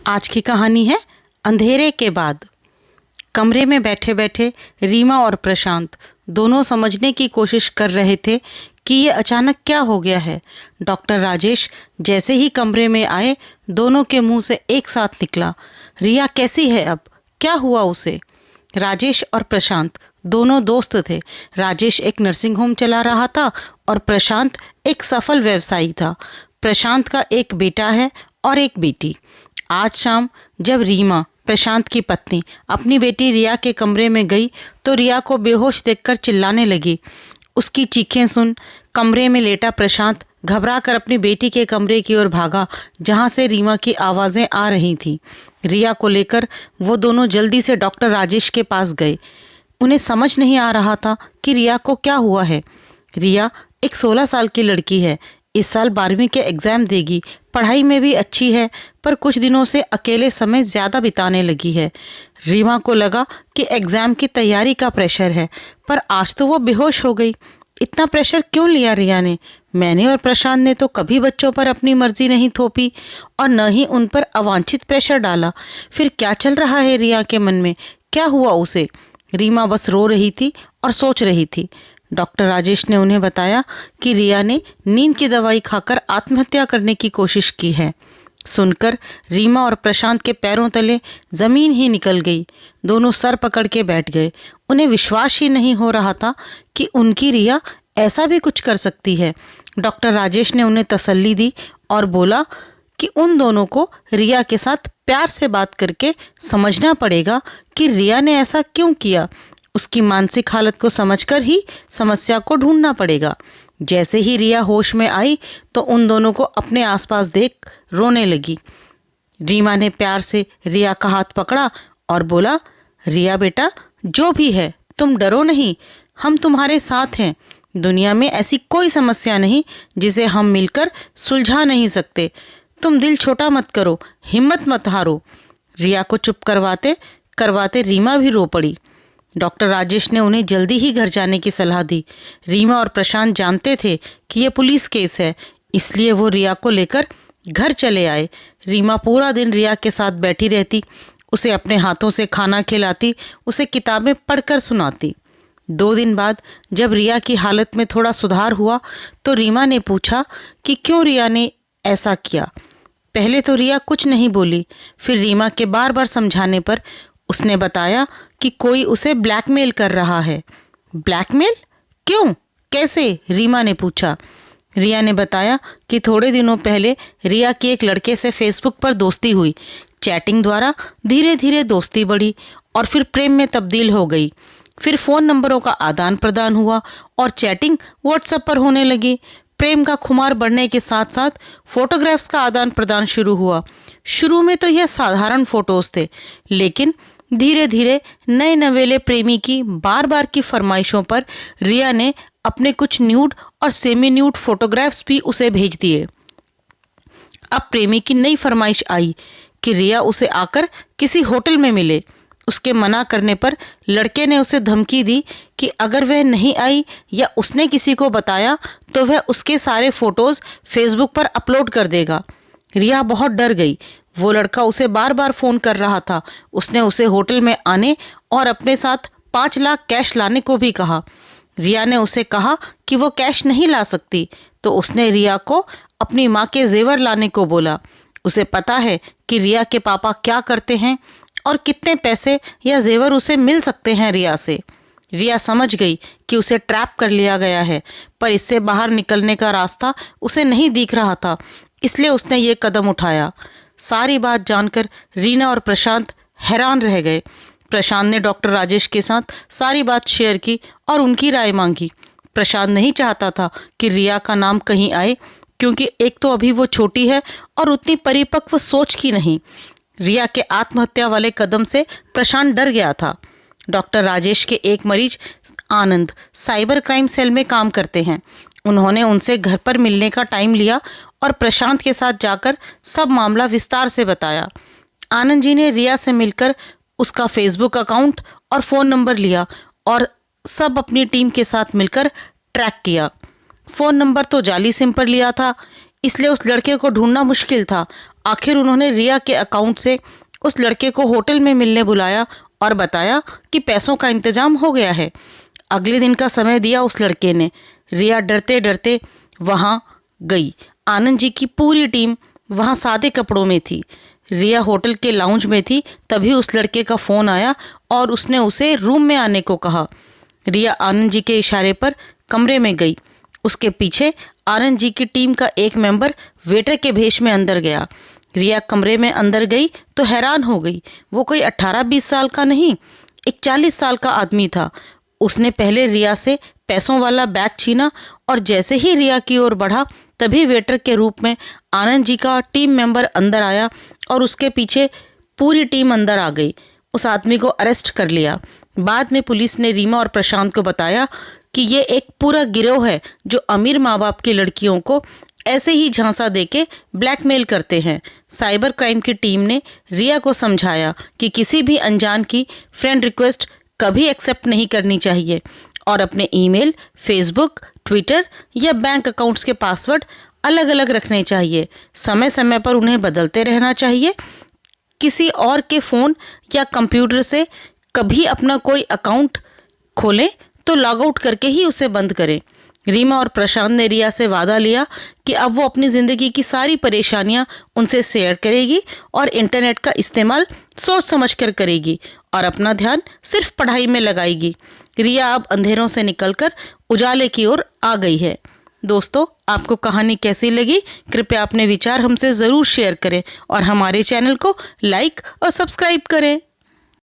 आज की कहानी है अंधेरे के बाद। कमरे में बैठे बैठे रीमा और प्रशांत दोनों समझने की कोशिश कर रहे थे कि ये अचानक क्या हो गया है। डॉक्टर राजेश जैसे ही कमरे में आए, दोनों के मुंह से एक साथ निकला, रिया कैसी है अब, क्या हुआ उसे। राजेश और प्रशांत दोनों दोस्त थे। राजेश एक नर्सिंग होम चला रहा था और प्रशांत एक सफल व्यवसायी था। प्रशांत का एक बेटा है और एक बेटी। आज शाम जब रीमा, प्रशांत की पत्नी, अपनी बेटी रिया के कमरे में गई तो रिया को बेहोश देखकर चिल्लाने लगी। उसकी चीखें सुन कमरे में लेटा प्रशांत घबरा कर अपनी बेटी के कमरे की ओर भागा, जहां से रीमा की आवाज़ें आ रही थीं। रिया को लेकर वो दोनों जल्दी से डॉक्टर राजेश के पास गए। उन्हें समझ नहीं आ रहा था कि रिया को क्या हुआ है। रिया एक 16 साल की लड़की है। इस साल 12वीं के एग्ज़ाम देगी। पढ़ाई में भी अच्छी है, पर कुछ दिनों से अकेले समय ज़्यादा बिताने लगी है। रीमा को लगा कि एग्ज़ाम की तैयारी का प्रेशर है, पर आज तो वो बेहोश हो गई। इतना प्रेशर क्यों लिया रिया ने? मैंने और प्रशांत ने तो कभी बच्चों पर अपनी मर्जी नहीं थोपी और न ही उन पर अवांछित प्रेशर डाला। फिर क्या चल रहा है रिया के मन में? क्या हुआ उसे? रीमा बस रो रही थी और सोच रही थी। डॉक्टर राजेश ने उन्हें बताया कि रिया ने नींद की दवाई खाकर आत्महत्या करने की कोशिश की है। सुनकर रीमा और प्रशांत के पैरों तले जमीन ही निकल गई। दोनों सर पकड़ के बैठ गए। उन्हें विश्वास ही नहीं हो रहा था कि उनकी रिया ऐसा भी कुछ कर सकती है। डॉक्टर राजेश ने उन्हें तसल्ली दी और बोला कि उन दोनों को रिया के साथ प्यार से बात करके समझना पड़ेगा कि रिया ने ऐसा क्यों किया। उसकी मानसिक हालत को समझकर ही समस्या को ढूंढना पड़ेगा। जैसे ही रिया होश में आई तो उन दोनों को अपने आसपास देख रोने लगी। रीमा ने प्यार से रिया का हाथ पकड़ा और बोला, रिया बेटा, जो भी है तुम डरो नहीं, हम तुम्हारे साथ हैं। दुनिया में ऐसी कोई समस्या नहीं जिसे हम मिलकर सुलझा नहीं सकते। तुम दिल छोटा मत करो, हिम्मत मत हारो। रिया को चुप करवाते करवाते रीमा भी रो पड़ी। डॉक्टर राजेश ने उन्हें जल्दी ही घर जाने की सलाह दी। रीमा और प्रशांत जानते थे कि यह पुलिस केस है, इसलिए वो रिया को लेकर घर चले आए। रीमा पूरा दिन रिया के साथ बैठी रहती, उसे अपने हाथों से खाना खिलाती, उसे किताबें पढ़कर सुनाती। 2 दिन बाद जब रिया की हालत में थोड़ा सुधार हुआ तो रीमा ने पूछा कि क्यों रिया ने ऐसा किया। पहले तो रिया कुछ नहीं बोली, फिर रीमा के बार बार समझाने पर उसने बताया कि कोई उसे ब्लैकमेल कर रहा है। ब्लैकमेल? क्यों? कैसे? रीमा ने पूछा। रिया ने बताया कि थोड़े दिनों पहले रिया की एक लड़के से फेसबुक पर दोस्ती हुई। चैटिंग द्वारा धीरे धीरे दोस्ती बढ़ी और फिर प्रेम में तब्दील हो गई। फिर फ़ोन नंबरों का आदान प्रदान हुआ और चैटिंग व्हाट्सएप पर होने लगी। प्रेम का खुमार बढ़ने के साथ साथ फोटोग्राफ्स का आदान प्रदान शुरू हुआ। शुरू में तो यह साधारण फोटोज थे, लेकिन धीरे धीरे नए नवेले प्रेमी की बार बार की फरमाइशों पर रिया ने अपने कुछ न्यूड और सेमी न्यूड फोटोग्राफ्स भी उसे भेज दिए। अब प्रेमी की नई फरमाइश आई कि रिया उसे आकर किसी होटल में मिले। उसके मना करने पर लड़के ने उसे धमकी दी कि अगर वह नहीं आई या उसने किसी को बताया तो वह उसके सारे फोटोज फेसबुक पर अपलोड कर देगा। रिया बहुत डर गई। वो लड़का उसे बार बार फ़ोन कर रहा था। उसने उसे होटल में आने और अपने साथ 5 लाख कैश लाने को भी कहा। रिया ने उसे कहा कि वो कैश नहीं ला सकती, तो उसने रिया को अपनी माँ के जेवर लाने को बोला। उसे पता है कि रिया के पापा क्या करते हैं और कितने पैसे या जेवर उसे मिल सकते हैं रिया से। रिया समझ गई कि उसे ट्रैप कर लिया गया है, पर इससे बाहर निकलने का रास्ता उसे नहीं दिख रहा था, इसलिए उसने ये कदम उठाया। सारी बात जानकर रीना और प्रशांत हैरान रह गए। प्रशांत ने डॉक्टर राजेश के साथ सारी बात शेयर की और उनकी राय मांगी। प्रशांत नहीं चाहता था कि रिया का नाम कहीं आए, क्योंकि एक तो अभी वो छोटी है और उतनी परिपक्व सोच की नहीं। रिया के आत्महत्या वाले कदम से प्रशांत डर गया था। डॉक्टर राजेश के एक मरीज आनंद साइबर क्राइम सेल में काम करते हैं। उन्होंने उनसे घर पर मिलने का टाइम लिया और प्रशांत के साथ जाकर सब मामला विस्तार से बताया। आनंद जी ने रिया से मिलकर उसका फेसबुक अकाउंट और फ़ोन नंबर लिया और सब अपनी टीम के साथ मिलकर ट्रैक किया। फ़ोन नंबर तो जाली सिम पर लिया था, इसलिए उस लड़के को ढूंढना मुश्किल था। आखिर उन्होंने रिया के अकाउंट से उस लड़के को होटल में मिलने बुलाया और बताया कि पैसों का इंतजाम हो गया है। अगले दिन का समय दिया उस लड़के ने। रिया डरते डरते वहाँ गई। आनंद जी की पूरी टीम वहाँ सादे कपड़ों में थी। रिया होटल के लाउंज में थी, तभी उस लड़के का फ़ोन आया और उसने उसे रूम में आने को कहा। रिया आनंद जी के इशारे पर कमरे में गई। उसके पीछे आनंद जी की टीम का एक मेंबर वेटर के भेष में अंदर गया। रिया कमरे में अंदर गई तो हैरान हो गई। वो कोई 18-20 साल का नहीं, एक 40 साल का आदमी था। उसने पहले रिया से पैसों वाला बैग छीना और जैसे ही रिया की ओर बढ़ा तभी वेटर के रूप में आनंद जी का टीम मेंबर अंदर आया और उसके पीछे पूरी टीम अंदर आ गई। उस आदमी को अरेस्ट कर लिया। बाद में पुलिस ने रीमा और प्रशांत को बताया कि ये एक पूरा गिरोह है जो अमीर माँ बाप की लड़कियों को ऐसे ही झांसा देके ब्लैकमेल करते हैं। साइबर क्राइम की टीम ने रिया को समझाया कि किसी भी अनजान की फ्रेंड रिक्वेस्ट कभी एक्सेप्ट नहीं करनी चाहिए और अपने ईमेल, फेसबुक, ट्विटर या बैंक अकाउंट्स के पासवर्ड अलग अलग रखने चाहिए। समय समय पर उन्हें बदलते रहना चाहिए। किसी और के फ़ोन या कंप्यूटर से कभी अपना कोई अकाउंट खोलें तो लॉग आउट करके ही उसे बंद करें। रीमा और प्रशांत ने रिया से वादा लिया कि अब वो अपनी ज़िंदगी की सारी परेशानियां उनसे शेयर करेगी और इंटरनेट का इस्तेमाल सोच समझ कर करेगी और अपना ध्यान सिर्फ पढ़ाई में लगाएगी। रिया अब अंधेरों से निकलकर उजाले की ओर आ गई है। दोस्तों, आपको कहानी कैसी लगी? कृपया अपने विचार हमसे ज़रूर शेयर करें और हमारे चैनल को लाइक और सब्सक्राइब करें।